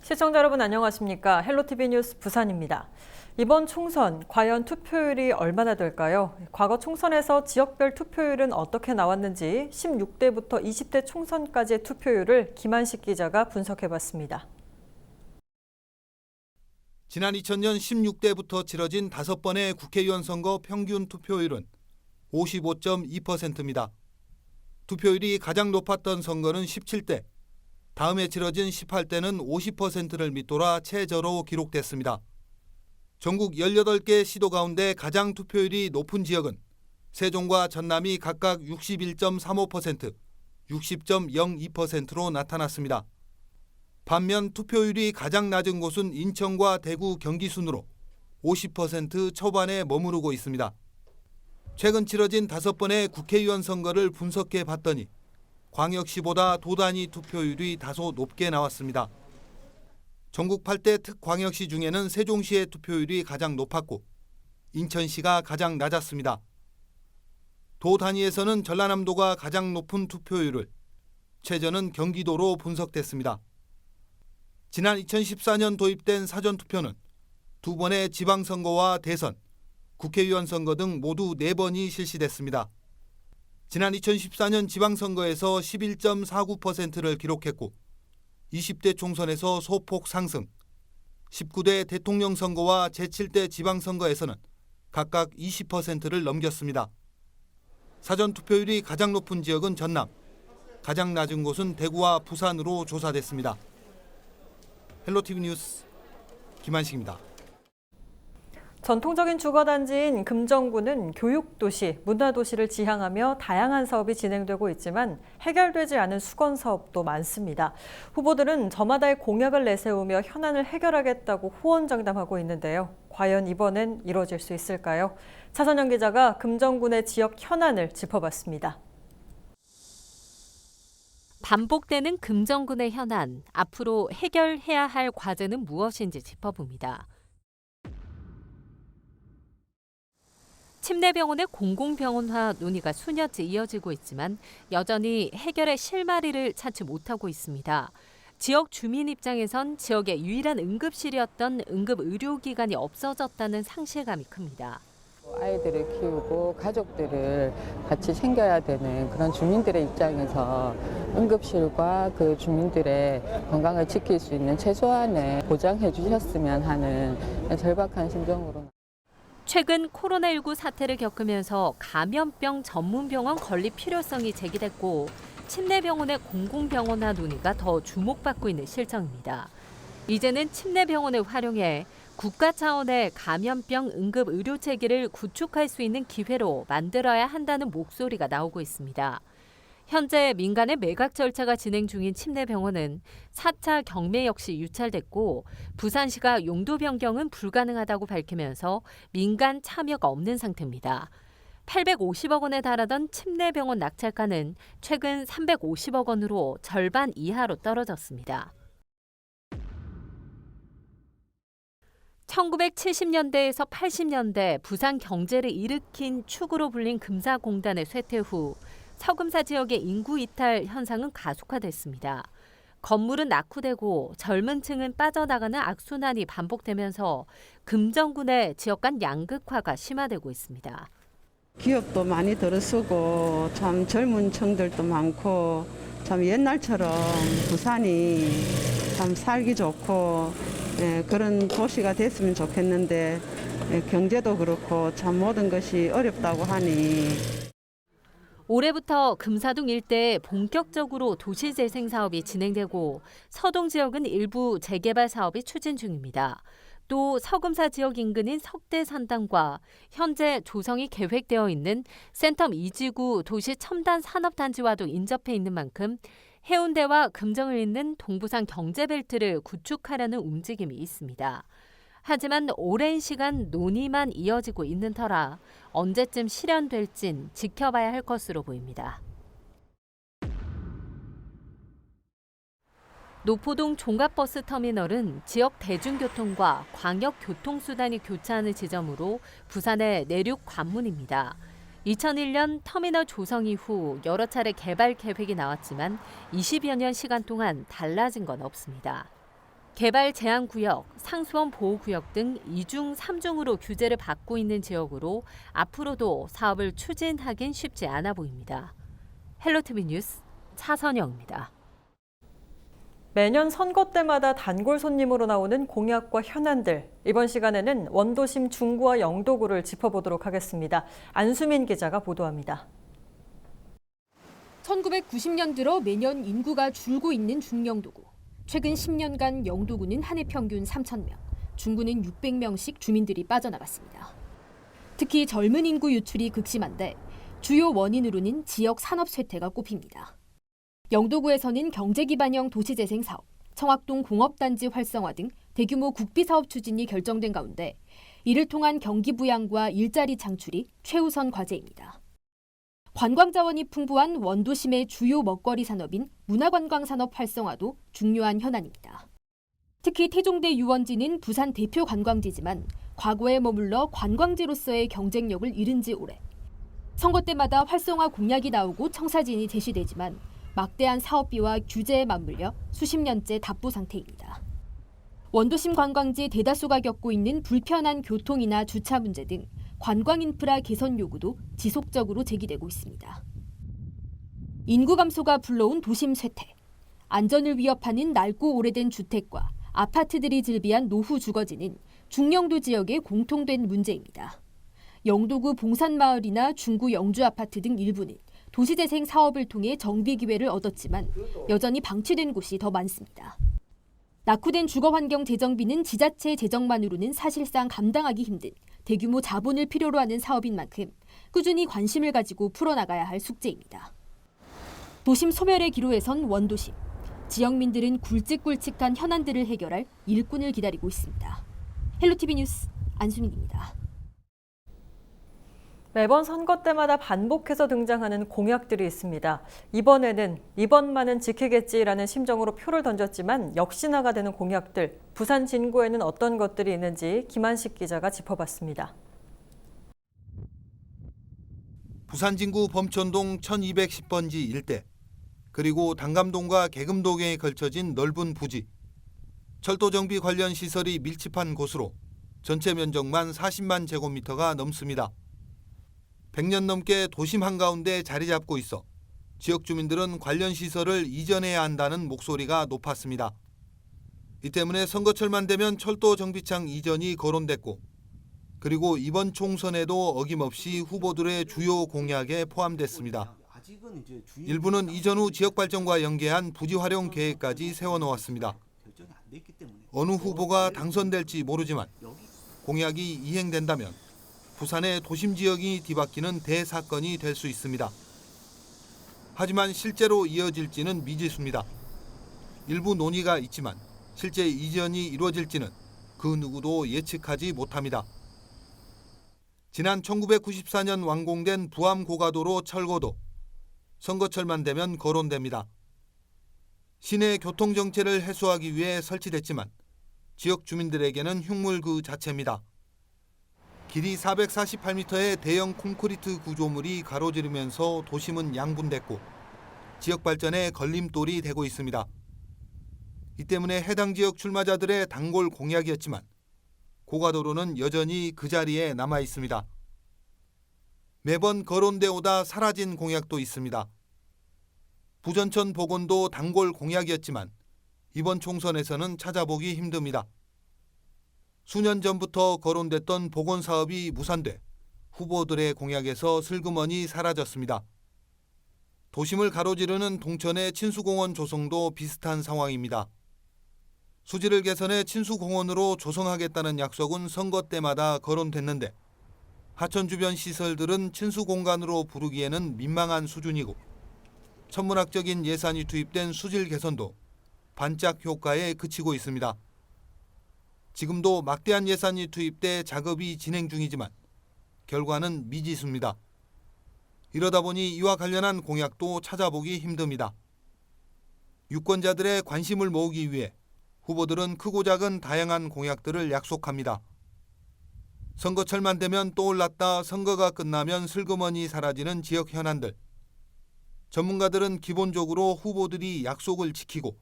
시청자 여러분 안녕하십니까? 헬로티비 뉴스 부산입니다. 이번 총선 과연 투표율이 얼마나 될까요? 과거 총선에서 지역별 투표율은 어떻게 나왔는지 16대부터 20대 총선까지의 투표율을 김한식 기자가 분석해봤습니다. 지난 2000년 16대부터 치러진 5번의 국회의원 선거 평균 투표율은 55.2%입니다. 투표율이 가장 높았던 선거는 17대, 다음에 치러진 18대는 50%를 밑돌아 최저로 기록됐습니다. 전국 18개 시도 가운데 가장 투표율이 높은 지역은 세종과 전남이 각각 61.35%, 60.02%로 나타났습니다. 반면 투표율이 가장 낮은 곳은 인천과 대구, 경기 순으로 50% 초반에 머무르고 있습니다. 최근 치러진 5번의 국회의원 선거를 분석해 봤더니 광역시보다 도단위 투표율이 다소 높게 나왔습니다. 전국 8대 특광역시 중에는 세종시의 투표율이 가장 높았고 인천시가 가장 낮았습니다. 도 단위에서는 전라남도가 가장 높은 투표율을, 최저는 경기도로 분석됐습니다. 지난 2014년 도입된 사전투표는 2번의 지방선거와 대선, 국회의원 선거 등 모두 4번이 실시됐습니다. 지난 2014년 지방선거에서 11.49%를 기록했고 20대 총선에서 소폭 상승, 19대 대통령 선거와 제7대 지방선거에서는 각각 20%를 넘겼습니다. 사전투표율이 가장 높은 지역은 전남, 가장 낮은 곳은 대구와 부산으로 조사됐습니다. 헬로티비 뉴스 김한식입니다. 전통적인 주거단지인 금정구는 교육도시, 문화도시를 지향하며 다양한 사업이 진행되고 있지만 해결되지 않은 수건 사업도 많습니다. 후보들은 저마다의 공약을 내세우며 현안을 해결하겠다고 호언장담하고 있는데요. 과연 이번엔 이뤄질 수 있을까요? 차선영 기자가 금정군의 지역 현안을 짚어봤습니다. 반복되는 금정군의 현안, 앞으로 해결해야 할 과제는 무엇인지 짚어봅니다. 침례병원의 공공병원화 논의가 수년째 이어지고 있지만 여전히 해결의 실마리를 찾지 못하고 있습니다. 지역 주민 입장에선 지역의 유일한 응급실이었던 응급의료기관이 없어졌다는 상실감이 큽니다. 아이들을 키우고 가족들을 같이 챙겨야 되는 그런 주민들의 입장에서 응급실과 그 주민들의 건강을 지킬 수 있는 최소한의 보장해 주셨으면 하는 절박한 심정으로. 최근 코로나19 사태를 겪으면서 감염병 전문병원 건립 필요성이 제기됐고 침례병원의 공공병원화 논의가 더 주목받고 있는 실정입니다. 이제는 침례병원을 활용해 국가 차원의 감염병 응급 의료 체계를 구축할 수 있는 기회로 만들어야 한다는 목소리가 나오고 있습니다. 현재 민간의 매각 절차가 진행 중인 침례병원은 4차 경매 역시 유찰됐고 부산시가 용도 변경은 불가능하다고 밝히면서 민간 참여가 없는 상태입니다. 850억 원에 달하던 침례병원 낙찰가는 최근 350억 원으로 절반 이하로 떨어졌습니다. 1970년대에서 80년대 부산 경제를 일으킨 축으로 불린 금사공단의 쇠퇴 후 서금사 지역의 인구 이탈 현상은 가속화됐습니다. 건물은 낙후되고 젊은 층은 빠져나가는 악순환이 반복되면서 금정군의 지역 간 양극화가 심화되고 있습니다. 기업도 많이 들어서고 참 젊은 층들도 많고 참 옛날처럼 부산이 참 살기 좋고 그런 도시가 됐으면 좋겠는데 경제도 그렇고 참 모든 것이 어렵다고 하니 올해부터 금사동 일대에 본격적으로 도시재생 사업이 진행되고 서동 지역은 일부 재개발 사업이 추진 중입니다. 또 서금사 지역 인근인 석대산당과 현재 조성이 계획되어 있는 센텀 2지구 도시 첨단 산업단지와도 인접해 있는 만큼 해운대와 금정을 잇는 동부산 경제벨트를 구축하려는 움직임이 있습니다. 하지만 오랜 시간 논의만 이어지고 있는 터라 언제쯤 실현될진 지켜봐야 할 것으로 보입니다. 노포동 종합버스 터미널은 지역 대중교통과 광역교통수단이 교차하는 지점으로 부산의 내륙 관문입니다. 2001년 터미널 조성 이후 여러 차례 개발 계획이 나왔지만 20여 년 시간 동안 달라진 건 없습니다. 개발 제한 구역, 상수원 보호 구역 등 2중, 3중으로 규제를 받고 있는 지역으로 앞으로도 사업을 추진하긴 쉽지 않아 보입니다. 헬로티비 뉴스 차선영입니다. 매년 선거 때마다 단골 손님으로 나오는 공약과 현안들. 이번 시간에는 원도심 중구와 영도구를 짚어보도록 하겠습니다. 안수민 기자가 보도합니다. 1990년 들어 매년 인구가 줄고 있는 중영도구. 최근 10년간 영도구는 한 해 평균 3,000명, 중구는 600명씩 주민들이 빠져나갔습니다. 특히 젊은 인구 유출이 극심한데 주요 원인으로는 지역 산업 쇠퇴가 꼽힙니다. 영도구에서는 경제기반형 도시재생 사업, 청학동 공업단지 활성화 등 대규모 국비사업 추진이 결정된 가운데 이를 통한 경기 부양과 일자리 창출이 최우선 과제입니다. 관광자원이 풍부한 원도심의 주요 먹거리 산업인 문화관광산업 활성화도 중요한 현안입니다. 특히 태종대 유원지는 부산 대표 관광지지만 과거에 머물러 관광지로서의 경쟁력을 잃은 지 오래. 선거 때마다 활성화 공약이 나오고 청사진이 제시되지만 막대한 사업비와 규제에 맞물려 수십 년째 답보 상태입니다. 원도심 관광지 대다수가 겪고 있는 불편한 교통이나 주차 문제 등 관광 인프라 개선 요구도 지속적으로 제기되고 있습니다. 인구 감소가 불러온 도심 쇠퇴, 안전을 위협하는 낡고 오래된 주택과 아파트들이 즐비한 노후 주거지는 중영도 지역의 공통된 문제입니다. 영도구 봉산마을이나 중구 영주 아파트 등 일부는 도시재생 사업을 통해 정비 기회를 얻었지만 여전히 방치된 곳이 더 많습니다. 낙후된 주거환경 재정비는 지자체 재정만으로는 사실상 감당하기 힘든 대규모 자본을 필요로 하는 사업인 만큼 꾸준히 관심을 가지고 풀어나가야 할 숙제입니다. 도심 소멸의 기로에 선 원도심. 지역민들은 굵직굵직한 현안들을 해결할 일꾼을 기다리고 있습니다. 헬로티비 뉴스 안수민입니다. 매번 선거 때마다 반복해서 등장하는 공약들이 있습니다. 이번에는 이번만은 지키겠지라는 심정으로 표를 던졌지만 역시나가 되는 공약들, 부산 진구에는 어떤 것들이 있는지 김한식 기자가 짚어봤습니다. 부산 진구 범천동 1210번지 일대, 그리고 당감동과 계금동에 걸쳐진 넓은 부지, 철도 정비 관련 시설이 밀집한 곳으로 전체 면적만 40만 제곱미터가 넘습니다. 100년 넘게 도심 한가운데 자리 잡고 있어 지역 주민들은 관련 시설을 이전해야 한다는 목소리가 높았습니다. 이 때문에 선거철만 되면 철도 정비창 이전이 거론됐고, 그리고 이번 총선에도 어김없이 후보들의 주요 공약에 포함됐습니다. 일부는 이전 후 지역 발전과 연계한 부지 활용 계획까지 세워놓았습니다. 어느 후보가 당선될지 모르지만 공약이 이행된다면 부산의 도심 지역이 뒤바뀌는 대사건이 될 수 있습니다. 하지만 실제로 이어질지는 미지수입니다. 일부 논의가 있지만 실제 이전이 이루어질지는 그 누구도 예측하지 못합니다. 지난 1994년 완공된 부암고가도로 철거도 선거철만 되면 거론됩니다. 시내 교통정체를 해소하기 위해 설치됐지만 지역 주민들에게는 흉물 그 자체입니다. 길이 448m의 대형 콘크리트 구조물이 가로지르면서 도심은 양분됐고 지역 발전에 걸림돌이 되고 있습니다. 이 때문에 해당 지역 출마자들의 단골 공약이었지만 고가도로는 여전히 그 자리에 남아 있습니다. 매번 거론돼 오다 사라진 공약도 있습니다. 부전천 복원도 단골 공약이었지만 이번 총선에서는 찾아보기 힘듭니다. 수년 전부터 거론됐던 복원 사업이 무산돼 후보들의 공약에서 슬그머니 사라졌습니다. 도심을 가로지르는 동천의 친수공원 조성도 비슷한 상황입니다. 수질을 개선해 친수공원으로 조성하겠다는 약속은 선거 때마다 거론됐는데 하천 주변 시설들은 친수공간으로 부르기에는 민망한 수준이고 천문학적인 예산이 투입된 수질 개선도 반짝 효과에 그치고 있습니다. 지금도 막대한 예산이 투입돼 작업이 진행 중이지만 결과는 미지수입니다. 이러다 보니 이와 관련한 공약도 찾아보기 힘듭니다. 유권자들의 관심을 모으기 위해 후보들은 크고 작은 다양한 공약들을 약속합니다. 선거철만 되면 떠올랐다 선거가 끝나면 슬그머니 사라지는 지역 현안들. 전문가들은 기본적으로 후보들이 약속을 지키고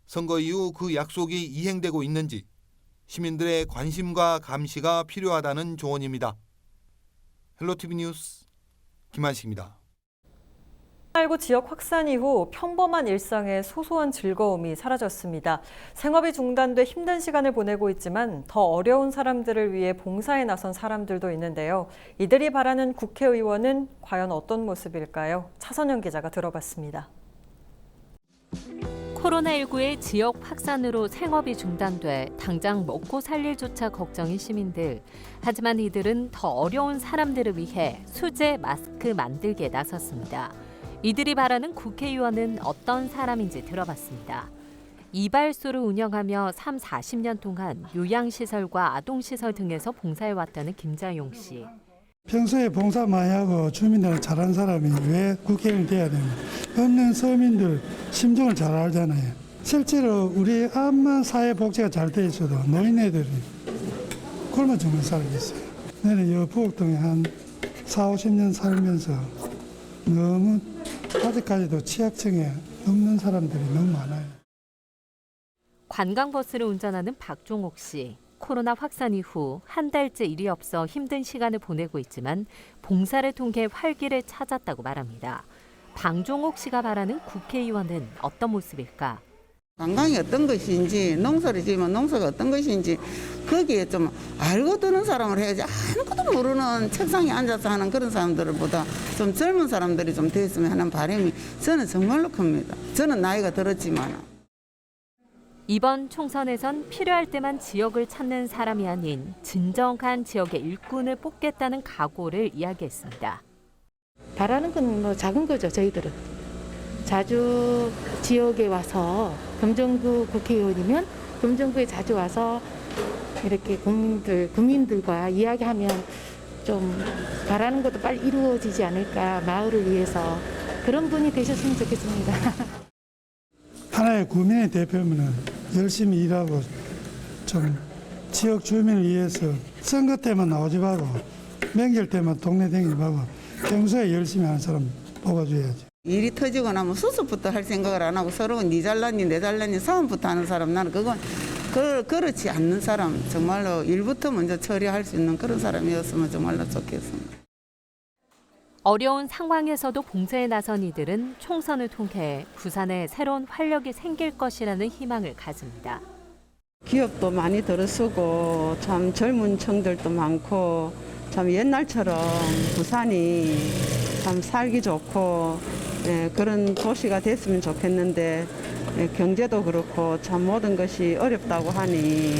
선거 이후 그 약속이 이행되고 있는지 시민들의 관심과 감시가 필요하다는 조언입니다. 헬로티비 뉴스 김한식입니다. 코로나19 지역 확산 이후 평범한 일상의 소소한 즐거움이 사라졌습니다. 생업이 중단돼 힘든 시간을 보내고 있지만 더 어려운 사람들을 위해 봉사에 나선 사람들도 있는데요. 이들이 바라는 국회의원은 과연 어떤 모습일까요? 차선영 기자가 들어봤습니다. 코로나19의 지역 확산으로 생업이 중단돼 당장 먹고 살 일조차 걱정인 시민들. 하지만 이들은 더 어려운 사람들을 위해 수제 마스크 만들기에 나섰습니다. 이들이 바라는 국회의원은 어떤 사람인지 들어봤습니다. 이발소를 운영하며 40년 동안 요양시설과 아동시설 등에서 봉사해왔다는 김자용 씨. 평소에 봉사 많이 하고 주민들 잘하는 사람이 왜 국회의원이 돼야 되나. 없는 서민들 심정을 잘 알잖아요. 실제로 우리 암만 사회복지가 잘 돼 있어도 노인네들이 굶어 죽는 사람이 있어요. 나는 여 부곡동에 한 40-50년 살면서 너무 아직까지도 취약층에 없는 사람들이 너무 많아요. 관광버스를 운전하는 박종옥 씨. 코로나 확산 이후 한 달째 일이 없어 힘든 시간을 보내고 있지만 봉사를 통해 활기를 찾았다고 말합니다. 방종옥 씨가 바라는 국회의원은 어떤 모습일까? 관광이 어떤 것인지, 농사를 지으면 농사가 어떤 것인지 거기에 좀 알고 드는 사람을 해야지 아무것도 모르는 책상에 앉아서 하는 그런 사람들보다 좀 젊은 사람들이 좀 됐으면 하는 바람이 저는 정말로 큽니다. 저는 나이가 들었지만. 이번 총선에선 필요할 때만 지역을 찾는 사람이 아닌 진정한 지역의 일꾼을 뽑겠다는 각오를 이야기했습니다. 바라는 건 뭐 작은 거죠, 저희들은. 자주 지역에 와서 금정구 국회의원이면 금정구에 자주 와서 이렇게 국민들과 이야기하면 좀 바라는 것도 빨리 이루어지지 않을까, 마을을 위해서 그런 분이 되셨으면 좋겠습니다. 하나의 구민의 대표면은 열심히 일하고 좀 지역 주민을 위해서 선거 때만 나오지 말고 명절 때만 동네 댕기고 평소에 열심히 하는 사람 뽑아줘야지. 일이 터지고 나면 수습부터 할 생각을 안 하고 서로 니 잘났니 내 잘났니 싸움부터 하는 사람, 나는 그건 그렇지 않는 사람, 정말로 일부터 먼저 처리할 수 있는 그런 사람이었으면 정말로 좋겠습니다. 어려운 상황에서도 봉사에 나선 이들은 총선을 통해 부산에 새로운 활력이 생길 것이라는 희망을 가집니다. 기업도 많이 들어서고 참 젊은 층들도 많고 참 옛날처럼 부산이 참 살기 좋고 그런 도시가 됐으면 좋겠는데 경제도 그렇고 참 모든 것이 어렵다고 하니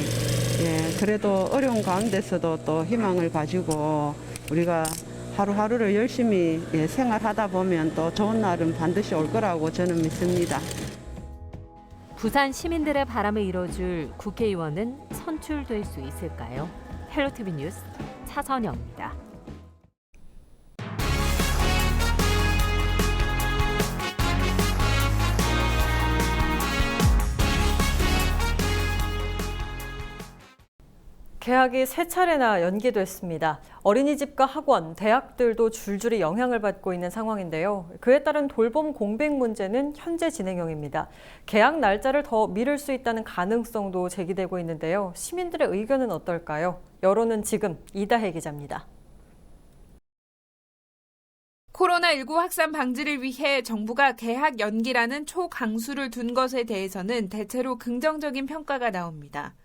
그래도 어려운 가운데서도 또 희망을 가지고 우리가 하루하루를 열심히 생활하다 보면 또 좋은 날은 반드시 올 거라고 저는 믿습니다. 부산 시민들의 바람을 이뤄줄 국회의원은 선출될 수 있을까요? 헬로티비 뉴스 차선영입니다. 개학이 3차례나 연기됐습니다. 어린이집과 학원, 대학들도 줄줄이 영향을 받고 있는 상황인데요. 그에 따른 돌봄 공백 문제는 현재 진행형입니다. 개학 날짜를 더 미룰 수 있다는 가능성도 제기되고 있는데요. 시민들의 의견은 어떨까요? 여론은 지금 이다혜 기자입니다. 코로나19 확산 방지를 위해 정부가 개학 연기라는 초강수를 둔 것에 대해서는 대체로 긍정적인 평가가 나옵니다.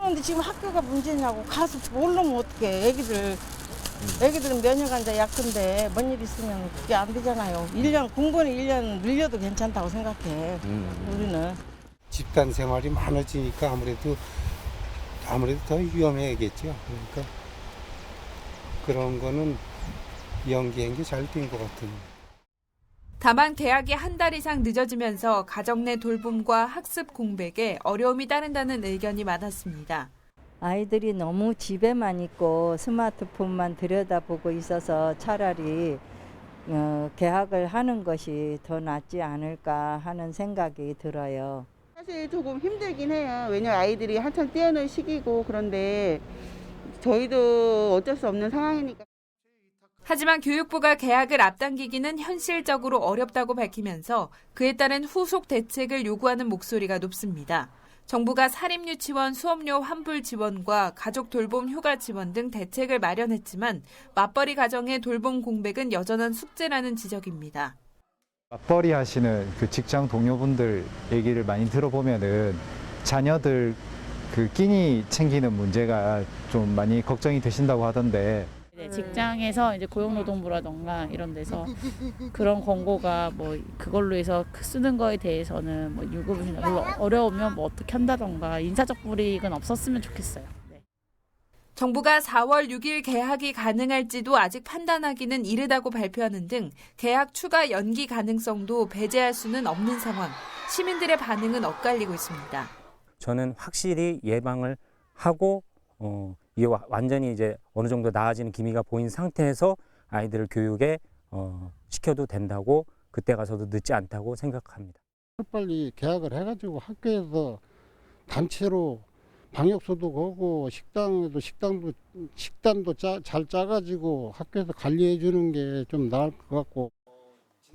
그런데 지금 학교가 문제냐고 가서 모르면 어떡해. 애기들은 면역 환자 약한데 뭔 일 있으면 그게 안 되잖아요. 공부는 1년 늘려도 괜찮다고 생각해. 우리는. 집단 생활이 많아지니까 아무래도 더 위험해야겠죠. 그러니까 그런 거는 연기한 게 잘 된 것 같은. 다만 개학이 한 달 이상 늦어지면서 가정 내 돌봄과 학습 공백에 어려움이 따른다는 의견이 많았습니다. 아이들이 너무 집에만 있고 스마트폰만 들여다보고 있어서 차라리 개학을 하는 것이 더 낫지 않을까 하는 생각이 들어요. 사실 조금 힘들긴 해요. 왜냐면 아이들이 한참 뛰어놀 시기고 그런데 저희도 어쩔 수 없는 상황이니까. 하지만 교육부가 개학을 앞당기기는 현실적으로 어렵다고 밝히면서 그에 따른 후속 대책을 요구하는 목소리가 높습니다. 정부가 사립유치원 수업료 환불 지원과 가족 돌봄 휴가 지원 등 대책을 마련했지만 맞벌이 가정의 돌봄 공백은 여전한 숙제라는 지적입니다. 맞벌이 하시는 그 직장 동료분들 얘기를 많이 들어보면은 자녀들 그 끼니 챙기는 문제가 좀 많이 걱정이 되신다고 하던데. 네, 직장에서 이제 고용노동부라던가 이런 데서 그런 권고가 뭐 그걸로 해서 쓰는 거에 대해서는 뭐 유급이 별로 어려우면 뭐 어떻게 한다던가 인사적 불이익은 없었으면 좋겠어요. 네. 정부가 4월 6일 개학이 가능할지도 아직 판단하기는 이르다고 발표하는 등 개학 추가 연기 가능성도 배제할 수는 없는 상황. 시민들의 반응은 엇갈리고 있습니다. 저는 확실히 예방을 하고 이게 완전히 이제 어느 정도 나아지는 기미가 보인 상태에서 아이들을 교육에 시켜도 된다고 그때 가서도 늦지 않다고 생각합니다. 빨리 개학을 해가지고 학교에서 단체로 방역소도 거고 식단도 잘 짜가지고 학교에서 관리해 주는 게 좀 나을 것 같고.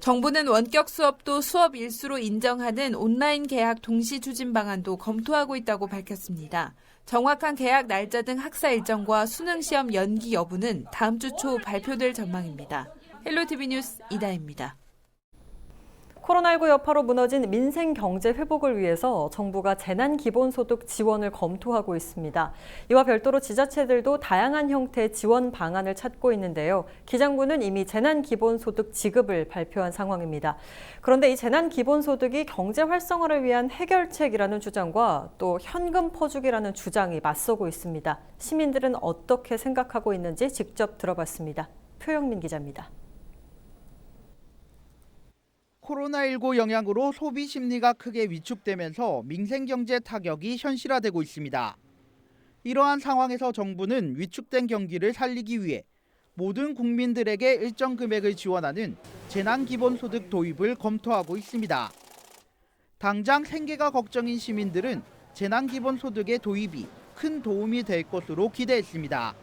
정부는 원격 수업도 수업 일수로 인정하는 온라인 개학 동시 추진 방안도 검토하고 있다고 밝혔습니다. 정확한 개학 날짜 등 학사 일정과 수능 시험 연기 여부는 다음 주 초 발표될 전망입니다. 헬로티비 뉴스 이다혜입니다. 코로나19 여파로 무너진 민생 경제 회복을 위해서 정부가 재난기본소득 지원을 검토하고 있습니다. 이와 별도로 지자체들도 다양한 형태의 지원 방안을 찾고 있는데요. 기장부는 이미 재난기본소득 지급을 발표한 상황입니다. 그런데 이 재난기본소득이 경제 활성화를 위한 해결책이라는 주장과 또 현금 퍼주기라는 주장이 맞서고 있습니다. 시민들은 어떻게 생각하고 있는지 직접 들어봤습니다. 표영민 기자입니다. 코로나19 영향으로 소비 심리가 크게 위축되면서 민생경제 타격이 현실화되고 있습니다. 이러한 상황에서 정부는 위축된 경기를 살리기 위해 모든 국민들에게 일정 금액을 지원하는 재난기본소득 도입을 검토하고 있습니다. 당장 생계가 걱정인 시민들은 재난기본소득의 도입이 큰 도움이 될 것으로 기대했습니다.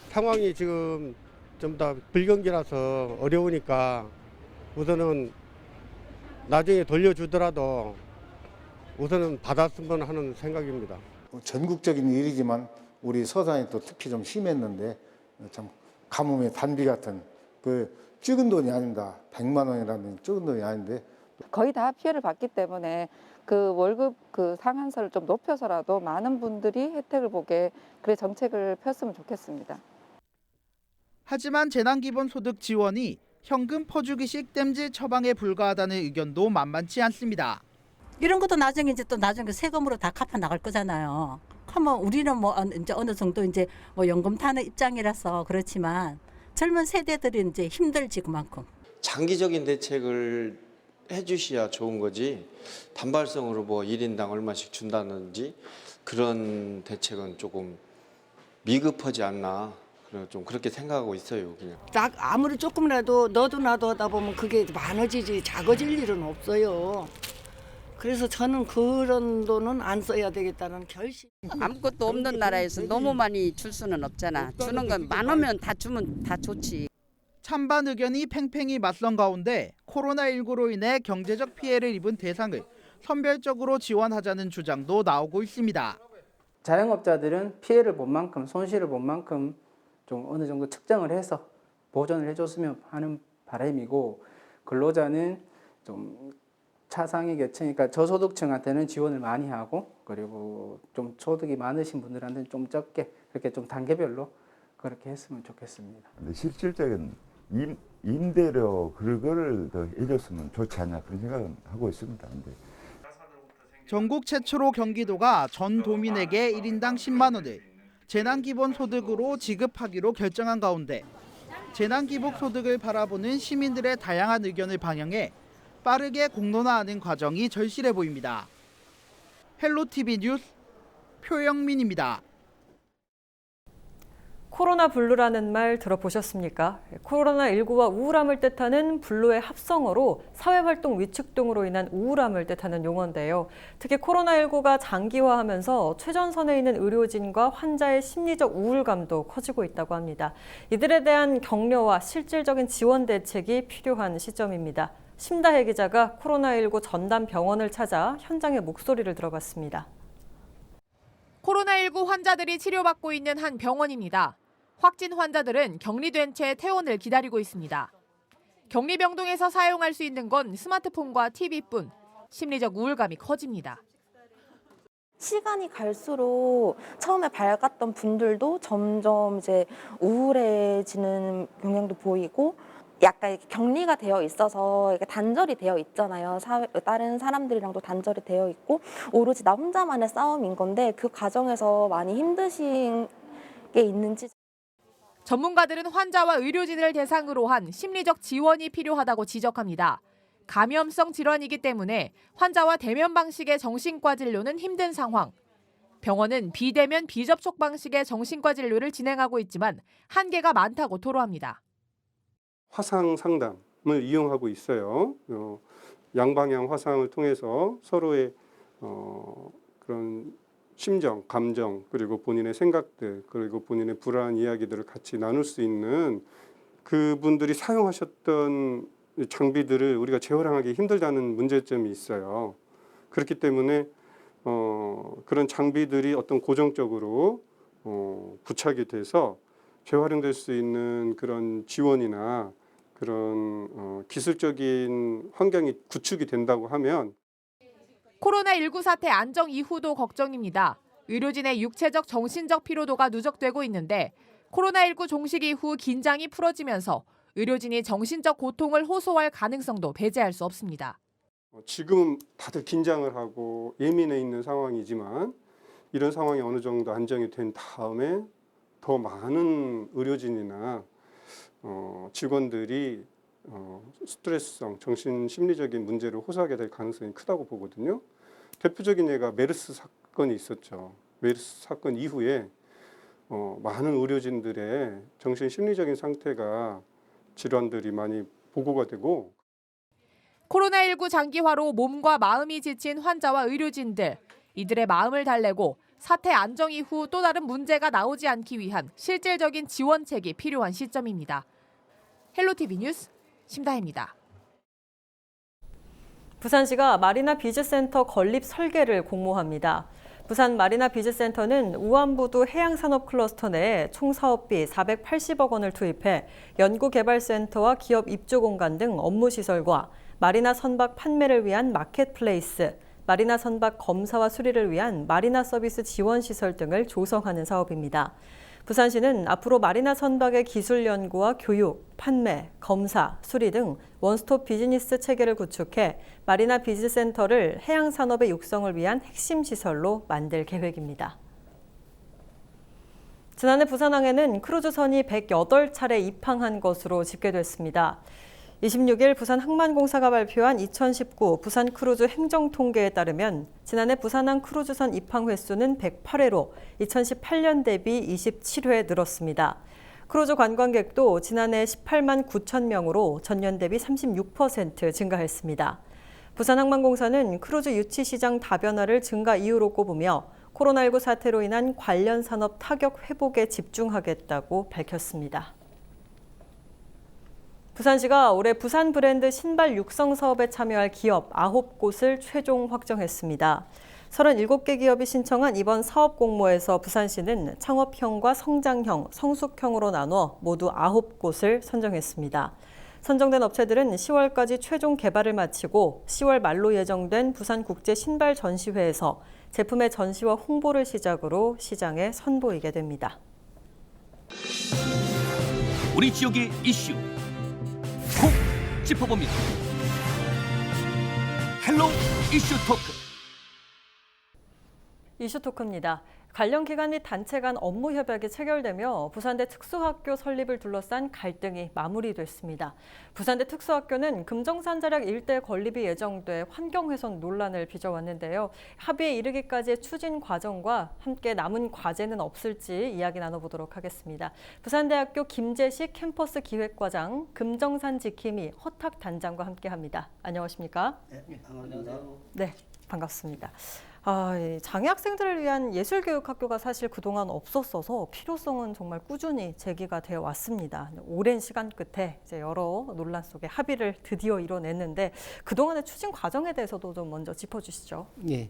상황이 지금 좀 더 불경기라서 어려우니까 우선은 나중에 돌려주더라도 우선은 받았으면 하는 생각입니다. 전국적인 일이지만 우리 서산이 또 특히 좀 심했는데 참 가뭄의 단비 같은 그 적은 돈이 아닙니다. 100만 원이라는 적은 돈이 아닌데 거의 다 피해를 봤기 때문에 그 월급 그 상한선을 좀 높여서라도 많은 분들이 혜택을 보게 그래 정책을 폈으면 좋겠습니다. 하지만 재난기본소득 지원이 현금 퍼주기식 땜질 처방에 불과하다는 의견도 만만치 않습니다. 이런 것도 나중에 세금으로 다 갚아 나갈 거잖아요. 그러면 우리는 뭐 이제 어느 정도 이제 뭐 연금 타는 입장이라서 그렇지만 젊은 세대들이 이제 힘들지 그만큼. 장기적인 대책을 해주셔야 좋은 거지 단발성으로 뭐 1인당 얼마씩 준다든지 그런 대책은 조금 미흡하지 않나. 좀 그렇게 생각하고 있어요. 그냥. 아무리 조금이라도 너도 나도 하다 보면 그게 많아지지 작아질 일은 없어요. 그래서 저는 그런 돈은 안 써야 되겠다는 결심. 아무것도 없는 나라에서 너무 많이 줄 수는 없잖아. 주는 건 많으면 다 주면 다 좋지. 찬반 의견이 팽팽히 맞선 가운데 코로나19로 인해 경제적 피해를 입은 대상을 선별적으로 지원하자는 주장도 나오고 있습니다. 자영업자들은 피해를 본 만큼 손실을 본 만큼 좀 어느 정도 측정을 해서 보전을 해줬으면 하는 바람이고 근로자는 좀 차상위 계층, 그러니까 저소득층한테는 지원을 많이 하고 그리고 좀 소득이 많으신 분들한테는 좀 적게 그렇게 좀 단계별로 그렇게 했으면 좋겠습니다. 실질적인 임대료 그거를 더 해줬으면 좋지 않냐 그런 생각은 하고 있습니다. 근데. 전국 최초로 경기도가 전 도민에게 1인당 10만 원을 재난기본소득으로 지급하기로 결정한 가운데 재난기본소득을 바라보는 시민들의 다양한 의견을 반영해 빠르게 공론화하는 과정이 절실해 보입니다. 헬로티비 뉴스 표영민입니다. 코로나 블루라는 말 들어보셨습니까? 코로나19와 우울함을 뜻하는 블루의 합성어로 사회활동 위축 등으로 인한 우울함을 뜻하는 용어인데요. 특히 코로나19가 장기화하면서 최전선에 있는 의료진과 환자의 심리적 우울감도 커지고 있다고 합니다. 이들에 대한 격려와 실질적인 지원 대책이 필요한 시점입니다. 심다혜 기자가 코로나19 전담 병원을 찾아 현장의 목소리를 들어봤습니다. 코로나19 환자들이 치료받고 있는 한 병원입니다. 확진 환자들은 격리된 채 퇴원을 기다리고 있습니다. 격리병동에서 사용할 수 있는 건 스마트폰과 TV뿐. 심리적 우울감이 커집니다. 시간이 갈수록 처음에 밝았던 분들도 점점 이제 우울해지는 경향도 보이고 약간 이렇게 격리가 되어 있어서 이렇게 단절이 되어 있잖아요. 다른 사람들이랑도 단절이 되어 있고 오로지 나 혼자만의 싸움인 건데 그 과정에서 많이 힘드신 게 있는지. 전문가들은 환자와 의료진을 대상으로 한 심리적 지원이 필요하다고 지적합니다. 감염성 질환이기 때문에 환자와 대면 방식의 정신과 진료는 힘든 상황. 병원은 비대면 비접촉 방식의 정신과 진료를 진행하고 있지만 한계가 많다고 토로합니다. 화상 상담을 이용하고 있어요. 양방향 화상을 통해서 서로의 그런 심정, 감정, 그리고 본인의 생각들, 그리고 본인의 불안한 이야기들을 같이 나눌 수 있는 그분들이 사용하셨던 장비들을 우리가 재활용하기 힘들다는 문제점이 있어요. 그렇기 때문에 그런 장비들이 어떤 고정적으로 부착이 돼서 재활용될 수 있는 그런 지원이나 그런 기술적인 환경이 구축이 된다고 하면 코로나19 사태 안정 이후도 걱정입니다. 의료진의 육체적, 정신적 피로도가 누적되고 있는데 코로나19 종식 이후 긴장이 풀어지면서 의료진이 정신적 고통을 호소할 가능성도 배제할 수 없습니다. 지금 다들 긴장을 하고 예민해 있는 상황이지만 이런 상황이 어느 정도 안정이 된 다음에 더 많은 의료진이나 직원들이 스트레스성 정신 심리적인 문제를 호소하게 될 가능성이 크다고 보거든요. 대표적인 예가 메르스 사건이 있었죠. 메르스 사건 이후에 많은 의료진들의 정신 심리적인 상태가 질환들이 많이 보고가 되고 코로나19 장기화로 몸과 마음이 지친 환자와 의료진들, 이들의 마음을 달래고 사태 안정 이후 또 다른 문제가 나오지 않기 위한 실질적인 지원책이 필요한 시점입니다. 헬로티비 뉴스 심다혜입니다. 부산시가 마리나 비즈센터 건립 설계를 공모합니다. 부산 마리나 비즈센터는 우안부두 해양산업 클러스터 내에 총 사업비 480억 원을 투입해 연구개발센터와 기업 입주공간 등 업무시설과 마리나 선박 판매를 위한 마켓플레이스, 마리나 선박 검사와 수리를 위한 마리나 서비스 지원 시설 등을 조성하는 사업입니다. 부산시는 앞으로 마리나 선박의 기술 연구와 교육, 판매, 검사, 수리 등 원스톱 비즈니스 체계를 구축해 마리나 비즈센터를 해양 산업의 육성을 위한 핵심 시설로 만들 계획입니다. 지난해 부산항에는 크루즈선이 108차례 입항한 것으로 집계됐습니다. 26일 부산항만공사가 발표한 2019 부산 크루즈 행정통계에 따르면 지난해 부산항 크루즈선 입항 횟수는 108회로 2018년 대비 27회 늘었습니다. 크루즈 관광객도 지난해 18만 9천 명으로 전년 대비 36% 증가했습니다. 부산항만공사는 크루즈 유치 시장 다변화를 증가 이유로 꼽으며 코로나19 사태로 인한 관련 산업 타격 회복에 집중하겠다고 밝혔습니다. 부산시가 올해 부산 브랜드 신발 육성 사업에 참여할 기업 9곳을 최종 확정했습니다. 37개 기업이 신청한 이번 사업 공모에서 부산시는 창업형과 성장형, 성숙형으로 나눠 모두 9곳을 선정했습니다. 선정된 업체들은 10월까지 최종 개발을 마치고 10월 말로 예정된 부산국제 신발 전시회에서 제품의 전시와 홍보를 시작으로 시장에 선보이게 됩니다. 우리 지역의 이슈 콕 짚어봅니다. 헬로 이슈 토크. 이슈토크입니다. 관련 기관 및 단체 간 업무 협약이 체결되며 부산대 특수학교 설립을 둘러싼 갈등이 마무리됐습니다. 부산대 특수학교는 금정산 자락 일대 건립이 예정돼 환경훼손 논란을 빚어왔는데요. 합의에 이르기까지의 추진 과정과 함께 남은 과제는 없을지 이야기 나눠보도록 하겠습니다. 부산대학교 김재식 캠퍼스 기획과장, 금정산 지킴이 허탁 단장과 함께합니다. 안녕하십니까? 네, 반갑습니다. 네, 반갑습니다. 장애 학생들을 위한 예술교육학교가 사실 그동안 없었어서 필요성은 정말 꾸준히 제기가 되어 왔습니다. 오랜 시간 끝에 이제 여러 논란 속에 합의를 드디어 이뤄냈는데 그동안의 추진 과정에 대해서도 좀 먼저 짚어주시죠. 예.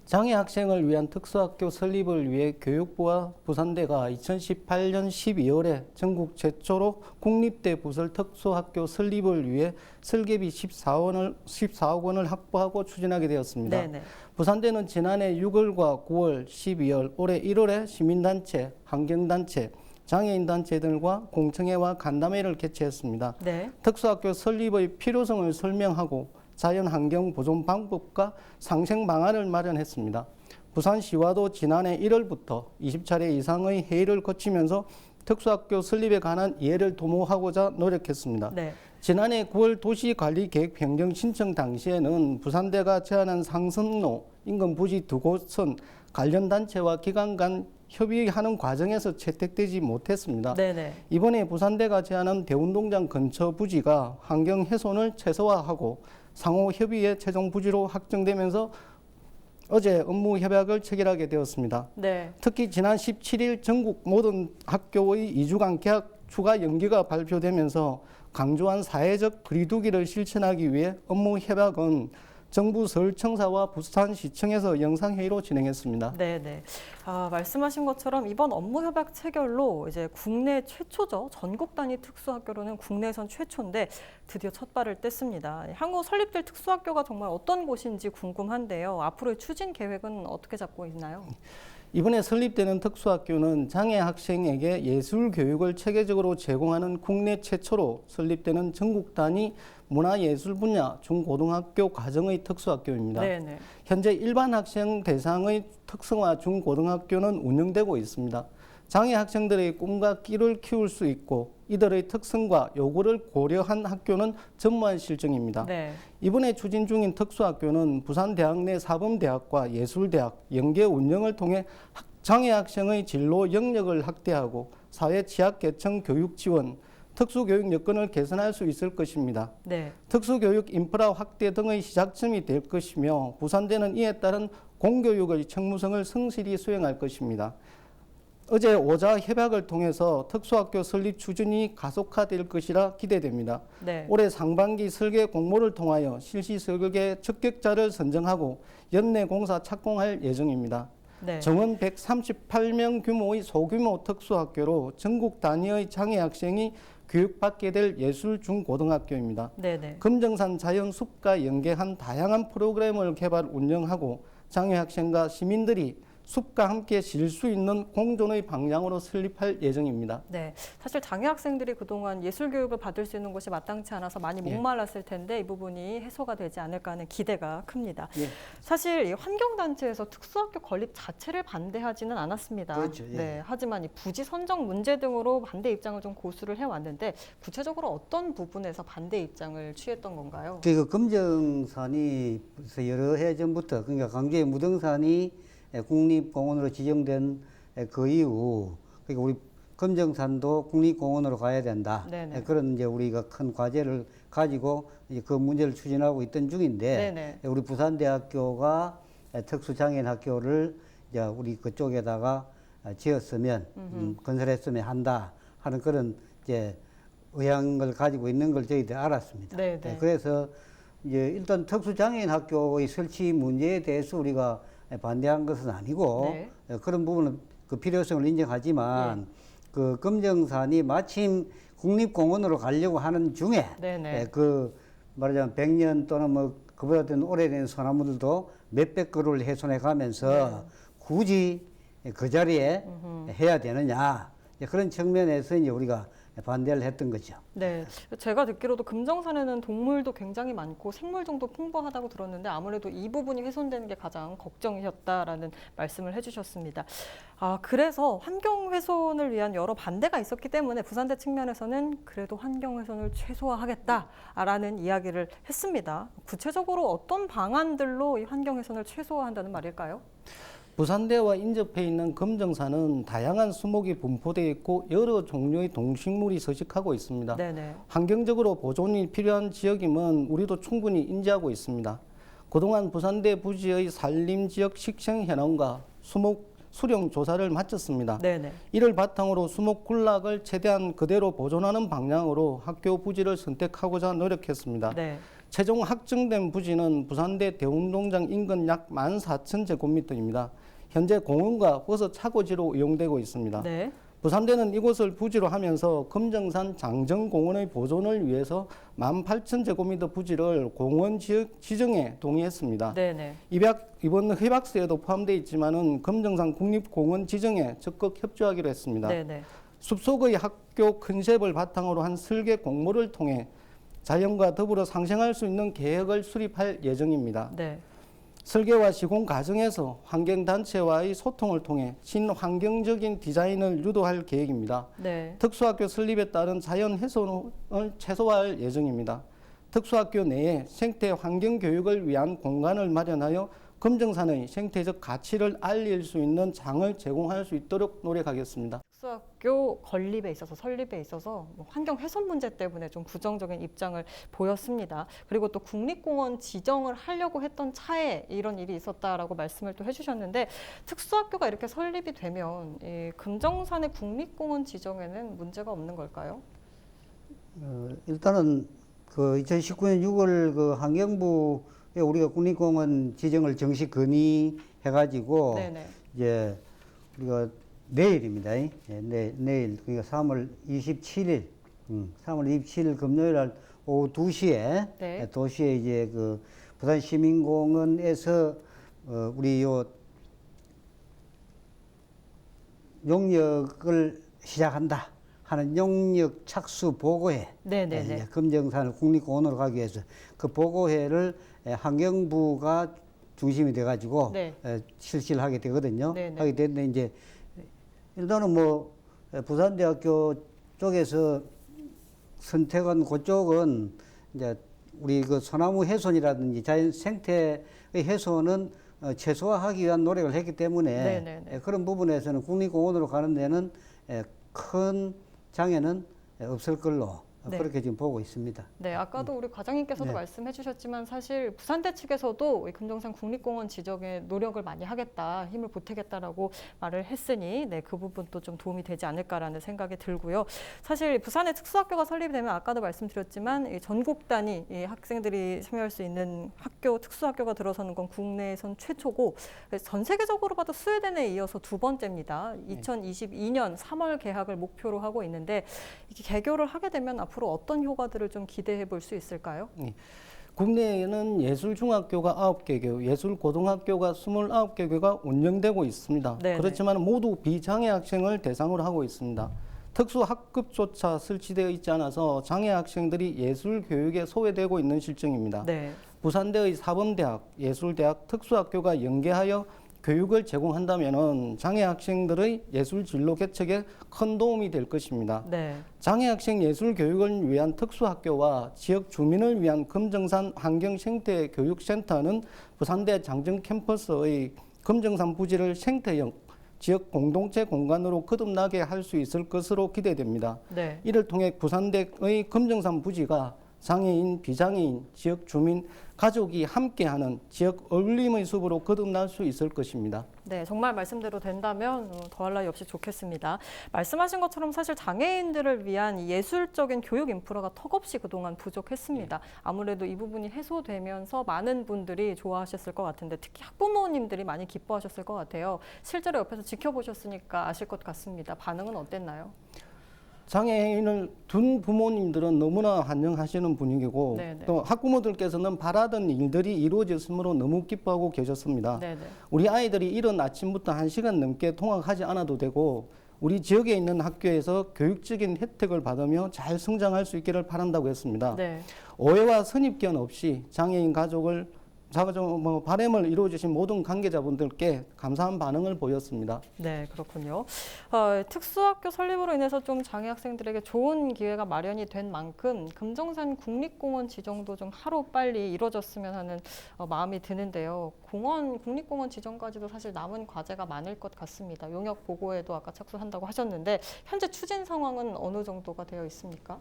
장애 학생을 위한 특수학교 설립을 위해 교육부와 부산대가 2018년 12월에 전국 최초로 국립대 부설 특수학교 설립을 위해 설계비 14억 원을 확보하고 추진하게 되었습니다. 네네. 부산대는 지난해 6월과 9월, 12월, 올해 1월에 시민단체, 환경단체, 장애인단체 등과 공청회와 간담회를 개최했습니다. 네. 특수학교 설립의 필요성을 설명하고 자연환경 보존 방법과 상생 방안을 마련했습니다. 부산시와도 지난해 1월부터 20차례 이상의 회의를 거치면서 특수학교 설립에 관한 이해를 도모하고자 노력했습니다. 네. 지난해 9월 도시관리계획 변경 신청 당시에는 부산대가 제안한 상선로, 인근 부지 두 곳은 관련 단체와 기관 간 협의하는 과정에서 채택되지 못했습니다. 네네. 이번에 부산대가 제안한 대운동장 근처 부지가 환경 훼손을 최소화하고 상호 협의의 최종 부지로 확정되면서 어제 업무 협약을 체결하게 되었습니다. 네. 특히 지난 17일 전국 모든 학교의 2주간 개학 추가 연기가 발표되면서 강조한 사회적 거리두기를 실천하기 위해 업무 협약은 정부 서울청사와 부산시청에서 영상회의로 진행했습니다. 네네. 말씀하신 것처럼 이번 업무 협약 체결로 이제 국내 최초죠. 전국 단위 특수학교로는 국내에선 최초인데 드디어 첫 발을 뗐습니다. 향후 설립될 특수학교가 정말 어떤 곳인지 궁금한데요. 앞으로의 추진 계획은 어떻게 잡고 있나요? 이번에 설립되는 특수학교는 장애 학생에게 예술 교육을 체계적으로 제공하는 국내 최초로 설립되는 전국 단위 문화예술 분야 중고등학교 과정의 특수학교입니다. 네네. 현재 일반 학생 대상의 특성화 중고등학교는 운영되고 있습니다. 장애 학생들의 꿈과 끼를 키울 수 있고 이들의 특성과 요구를 고려한 학교는 전무한 실정입니다. 네. 이번에 추진 중인 특수학교는 부산대학 내 사범대학과 예술대학, 연계 운영을 통해 장애 학생의 진로 영역을 확대하고 사회 취약계층 교육 지원, 특수교육 여건을 개선할 수 있을 것입니다. 네. 특수교육 인프라 확대 등의 시작점이 될 것이며 부산대는 이에 따른 공교육의 책무성을 성실히 수행할 것입니다. 어제 5자 협약을 통해서 특수학교 설립 추진이 가속화될 것이라 기대됩니다. 네. 올해 상반기 설계 공모를 통하여 실시 설계 적격자를 선정하고 연내 공사 착공할 예정입니다. 네. 정원 138명 규모의 소규모 특수학교로 전국 단위의 장애 학생이 교육받게 될 예술 중고등학교입니다. 네네. 금정산 자연숲과 연계한 다양한 프로그램을 개발 운영하고 장애 학생과 시민들이 숲과 함께 쉴 수 있는 공존의 방향으로 설립할 예정입니다. 네, 사실 장애 학생들이 그동안 예술 교육을 받을 수 있는 곳이 마땅치 않아서 많이 목말랐을 텐데 이 부분이 해소가 되지 않을까 하는 기대가 큽니다. 예. 사실 이 환경단체에서 특수학교 건립 자체를 반대하지는 않았습니다. 그렇죠. 예. 네, 하지만 이 부지 선정 문제 등으로 반대 입장을 좀 고수를 해왔는데 구체적으로 어떤 부분에서 반대 입장을 취했던 건가요? 그 금정산이 여러 해 전부터 그러니까 강주의 무등산이 국립공원으로 지정된 그 이후 그러니까 우리 금정산도 국립공원으로 가야 된다. 네네. 그런 이제 우리가 큰 과제를 가지고 이제 그 문제를 추진하고 있던 중인데 네네. 우리 부산대학교가 특수장애인 학교를 이제 우리 그쪽에다가 지었으면 건설했으면 한다 하는 그런 이제 의향을 가지고 있는 걸 저희들이 알았습니다. 네네. 그래서 이제 일단 특수장애인 학교의 설치 문제에 대해서 우리가 반대한 것은 아니고 네. 그런 부분은 그 필요성을 인정하지만 그 금정산이 마침 국립공원으로 가려고 하는 중에 그 말하자면 100년 또는 뭐 그보다 더 오래된 소나무들도 몇백 그루를 훼손해 가면서 굳이 그 자리에 해야 되느냐 그런 측면에서 이제 우리가 반대를 했던 거죠. 네, 제가 듣기로도 금정산에는 동물도 굉장히 많고 생물종도 풍부하다고 들었는데 아무래도 이 부분이 훼손되는 게 가장 걱정이셨다라는 말씀을 해주셨습니다. 그래서 환경 훼손을 위한 여러 반대가 있었기 때문에 부산대 측면에서는 그래도 환경 훼손을 최소화하겠다라는 이야기를 했습니다. 구체적으로 어떤 방안들로 이 환경 훼손을 최소화한다는 말일까요? 부산대와 인접해 있는 금정산은 다양한 수목이 분포되어 있고 여러 종류의 동식물이 서식하고 있습니다. 네네. 환경적으로 보존이 필요한 지역임은 우리도 충분히 인지하고 있습니다. 그동안 부산대 부지의 산림지역 식생 현황과 수목 수령 조사를 마쳤습니다. 네네. 이를 바탕으로 수목 군락을 최대한 그대로 보존하는 방향으로 학교 부지를 선택하고자 노력했습니다. 네. 최종 확정된 부지는 부산대 대운동장 인근 약 14,000제곱미터입니다. 현재 공원과 버스 차고지로 이용되고 있습니다. 네. 부산대는 이곳을 부지로 하면서 금정산 장정공원의 보존을 위해서 18,000제곱미터 부지를 공원 지정에 동의했습니다. 네네. 이번 협약서에도 포함되어 있지만은 금정산 국립공원 지정에 적극 협조하기로 했습니다. 네네. 숲속의 학교 컨셉을 바탕으로 한 설계 공모를 통해 자연과 더불어 상생할 수 있는 계획을 수립할 예정입니다. 네. 설계와 시공 과정에서 환경단체와의 소통을 통해 친환경적인 디자인을 유도할 계획입니다. 네. 특수학교 설립에 따른 자연 훼손을 최소화할 예정입니다. 특수학교 내에 생태 환경 교육을 위한 공간을 마련하여 금정산의 생태적 가치를 알릴 수 있는 장을 제공할 수 있도록 노력하겠습니다. 특수학교 건립에 있어서 설립에 있어서 환경 훼손 문제 때문에 좀 부정적인 입장을 보였습니다. 그리고 또 국립공원 지정을 하려고 했던 차에 이런 일이 있었다라고 말씀을 또 해주셨는데 특수학교가 이렇게 설립이 되면 이 금정산의 국립공원 지정에는 문제가 없는 걸까요? 일단은 그 2019년 6월 그 환경부 우리가 국립공원 지정을 정식 건의해가지고 네네. 이제 우리가 내일입니다. 내일 그러니까 3월 27일, 3월 27일 금요일 날 오후 2시에 네. 도시에 이제 그 부산 시민공원에서 우리 요 용역을 시작한다 하는 용역 착수 보고회. 네네네. 금정산을 국립공원으로 가기 위해서 그 보고회를 환경부가 중심이 돼가지고 네. 실시를 하게 되거든요. 네네. 하게 되는데 이제 일단은 뭐 부산대학교 쪽에서 선택한 그쪽은 이제 우리 그 소나무 훼손이라든지 자연 생태의 훼손은 최소화하기 위한 노력을 했기 때문에 네네네. 그런 부분에서는 국립공원으로 가는 데는 큰 장애는 없을 걸로 네. 그렇게 지금 보고 있습니다. 네, 아까도 우리 과장님께서도 네. 말씀해 주셨지만 사실 부산대 측에서도 이 금정산 국립공원 지정에 노력을 많이 하겠다, 힘을 보태겠다라고 말을 했으니 네, 그 부분도 좀 도움이 되지 않을까라는 생각이 들고요. 사실 부산에 특수학교가 설립되면 아까도 말씀드렸지만 이 전국 단위 이 학생들이 참여할 수 있는 학교, 특수학교가 들어서는 건 국내에선 최초고 전 세계적으로 봐도 스웨덴에 이어서 두 번째입니다. 2022년 3월 개학을 목표로 하고 있는데 이게 개교를 하게 되면 앞으로 어떤 효과들을 좀 기대해 볼 수 있을까요? 국내에는 예술중학교가 9개교, 예술고등학교가 29개교가 운영되고 있습니다. 네네. 그렇지만 모두 비장애 학생을 대상으로 하고 있습니다. 특수학급조차 설치되어 있지 않아서 장애 학생들이 예술교육에 소외되고 있는 실정입니다. 네. 부산대의 사범대학, 예술대학, 특수학교가 연계하여 교육을 제공한다면 장애 학생들의 예술 진로 개척에 큰 도움이 될 것입니다. 네. 장애 학생 예술 교육을 위한 특수학교와 지역 주민을 위한 금정산 환경생태교육센터는 부산대 장정 캠퍼스의 금정산 부지를 생태형 지역 공동체 공간으로 거듭나게 할 수 있을 것으로 기대됩니다. 네. 이를 통해 부산대의 금정산 부지가 장애인, 비장애인, 지역 주민, 가족이 함께하는 지역 어울림의 숲으로 거듭날 수 있을 것입니다. 네, 정말 말씀대로 된다면 더할 나위 없이 좋겠습니다. 말씀하신 것처럼 사실 장애인들을 위한 예술적인 교육 인프라가 턱없이 그동안 부족했습니다. 아무래도 이 부분이 해소되면서 많은 분들이 좋아하셨을 것 같은데 특히 학부모님들이 많이 기뻐하셨을 것 같아요. 실제로 옆에서 지켜보셨으니까 아실 것 같습니다. 반응은 어땠나요? 장애인을 둔 부모님들은 너무나 환영하시는 분위기고 네네. 또 학부모들께서는 바라던 일들이 이루어졌으므로 너무 기뻐하고 계셨습니다. 네네. 우리 아이들이 이른 아침부터 1시간 넘게 통학하지 않아도 되고 우리 지역에 있는 학교에서 교육적인 혜택을 받으며 잘 성장할 수 있기를 바란다고 했습니다. 네. 오해와 선입견 없이 장애인 가족을 바람을 이루어주신 모든 관계자분들께 감사한 반응을 보였습니다. 네, 그렇군요. 특수학교 설립으로 인해서 좀 장애 학생들에게 좋은 기회가 마련이 된 만큼 금정산 국립공원 지정도 좀 하루 빨리 이루어졌으면 하는 마음이 드는데요. 국립공원 지정까지도 사실 남은 과제가 많을 것 같습니다. 용역 보고에도 아까 착수한다고 하셨는데 현재 추진 상황은 어느 정도가 되어 있습니까?